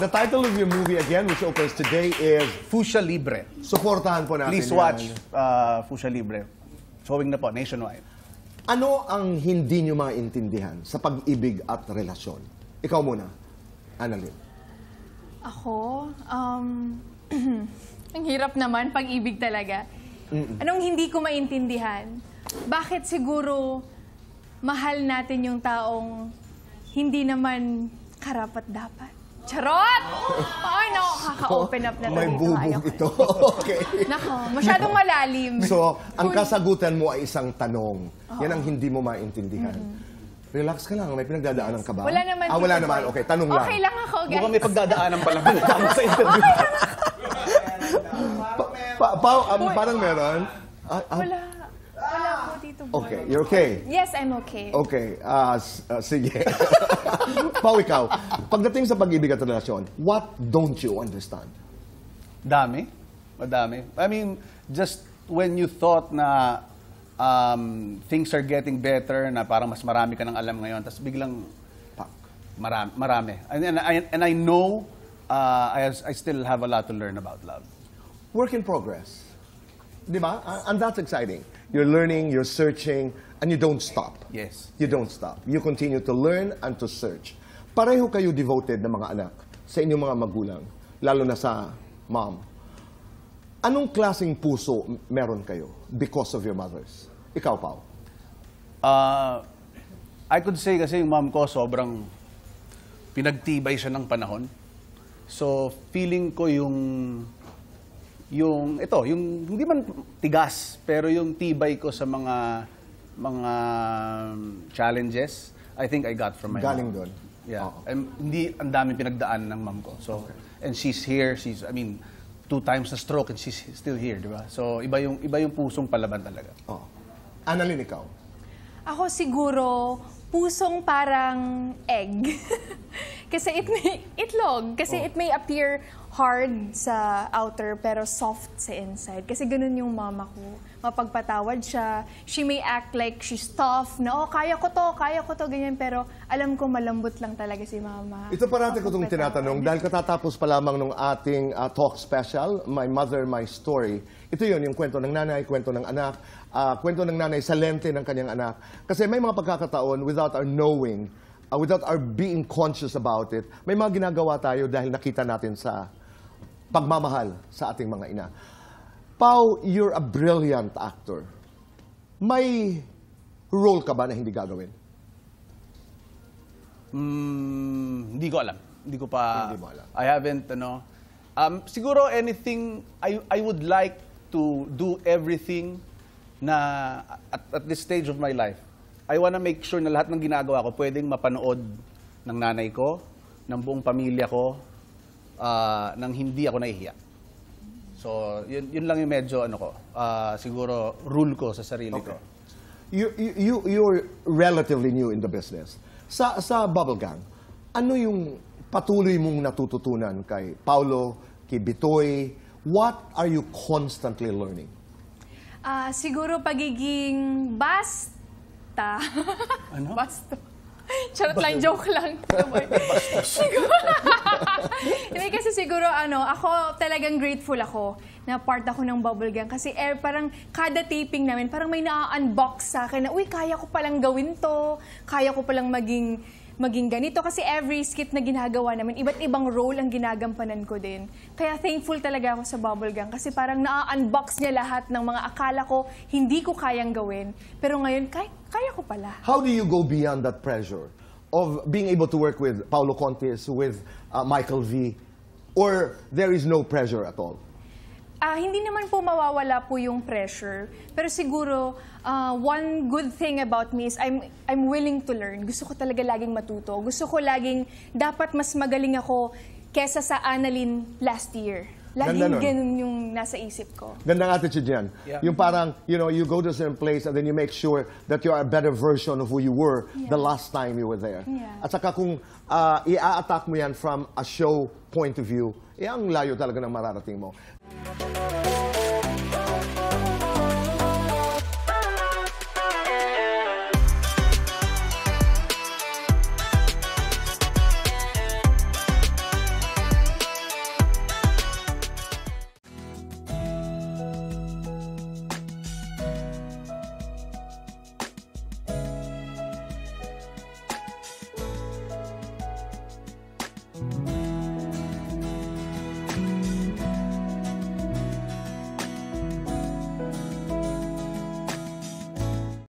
The title of your movie again, which opens today, is Fuchsia Libre. Suportahan po natin. Please watch Fuchsia Libre. Showing na po nationwide. Ano ang hindi nyo maintindihan sa pag-ibig at relasyon? Ikaw muna, Annalyn. Ako? Ang hirap naman, pag-ibig talaga. Anong hindi ko maintindihan? Bakit siguro mahal natin yung taong hindi naman karapat-dapat? Charot! Ay, nako, kaka-open up na May dito. bubog ito. Okay. Nako, masyadong malalim. So, ang kasagutan mo ay isang tanong. Yan ang hindi mo maintindihan. Relax ka lang. May pinagdadaanan ka ba? Wala naman. Wala naman. Okay, tanong lang. Okay lang ako, guys. Mukhang may pagdadaanan pala tama sa interview. Parang meron. Wala. Wala po dito. Okay, you're okay? Yes, I'm okay. Okay, sige. Pao, ikaw, pagdating sa pag-ibig at relasyon, what don't you understand? Dami. Madami. I mean, just when you thought na things are getting better, na parang mas marami ka ng alam ngayon, tapos biglang marami. And I know I still have a lot to learn about love. Work in progress. Di ba? And that's exciting. You're learning, you're searching, and you don't stop. Yes. You don't stop. You continue to learn and to search. Pareho kayo devoted na mga anak sa inyong mga magulang, lalo na sa mom. Anong klaseng puso meron kayo because of your mothers? Ikaw, Pao. I could say kasi yung mom ko sobrang pinagtibay siya ng panahon. So, feeling ko yung hindi man tigas, pero yung tibay ko sa mga challenges, I think I got from my Galing mom. doon. Yeah. And hindi ang dami pinagdaan ng mom ko. So, and she's here, I mean, 2 times na stroke and she's still here, di ba? So, iba yung pusong palaban talaga. Oh. Annalyn, ikaw. Ako siguro, pusong parang egg. Kasi itlog. Kasi it may appear hard sa outer pero soft sa inside. Kasi ganun yung mama ko. Mapagpatawad siya. She may act like she's tough, na kaya ko to, ganyan. Pero alam ko malambot lang talaga si mama. Ito parati ko itong tinatanong dahil katatapos pa lamang ng ating talk special, My Mother, My Story. Ito yun, yung kwento ng nanay, kwento ng anak, kwento ng nanay sa lente ng kanyang anak. Kasi may mga pagkakataon, without our knowing, without our being conscious about it, may mga ginagawa tayo dahil nakita natin sa pagmamahal sa ating mga ina. Pao, you're a brilliant actor. May role ka ba na hindi gagawin? Hindi ko alam. Hindi ko pa... Hindi mo alam. I haven't, siguro anything, I would like to do everything na at this stage of my life. I wanna make sure na lahat ng ginagawa ko pwedeng mapanood ng nanay ko, ng buong pamilya ko, nang hindi ako nahihiya. So, yun lang yung medyo, siguro, rule ko sa sarili ko. You're relatively new in the business. Sa Bubble Gang, ano yung patuloy mong natututunan kay Paulo, kay Bitoy? What are you constantly learning? Siguro pagiging basta. Ano? Basta. Charot lang, joke lang. Hindi, kasi siguro, ako talagang grateful ako na part ako ng Bubble Gang. Kasi parang kada taping namin, parang may na-unbox sa akin na, uy, kaya ko palang gawin to, kaya ko palang maging ganito. Kasi every skit na ginagawa namin, iba't ibang role ang ginagampanan ko din. Kaya thankful talaga ako sa Bubble Gang. Kasi parang na-unbox niya lahat ng mga akala ko hindi ko kayang gawin. Pero ngayon, kaya ko pala. How do you go beyond that pressure of being able to work with Paulo Contis, with Michael V, or there is no pressure at all? Hindi naman po mawawala po yung pressure. Pero siguro, one good thing about me is I'm willing to learn. Gusto ko talaga laging matuto. Gusto ko laging, dapat mas magaling ako kesa sa Annalyn last year. Laging ganun yung nasa isip ko. Gandang attitude yan. Yeah. Yung parang, you go to a certain place and then you make sure that you are a better version of who you were the last time you were there. Yeah. At saka kung i-attack mo yan from a show point of view, ang layo talaga ng mararating mo.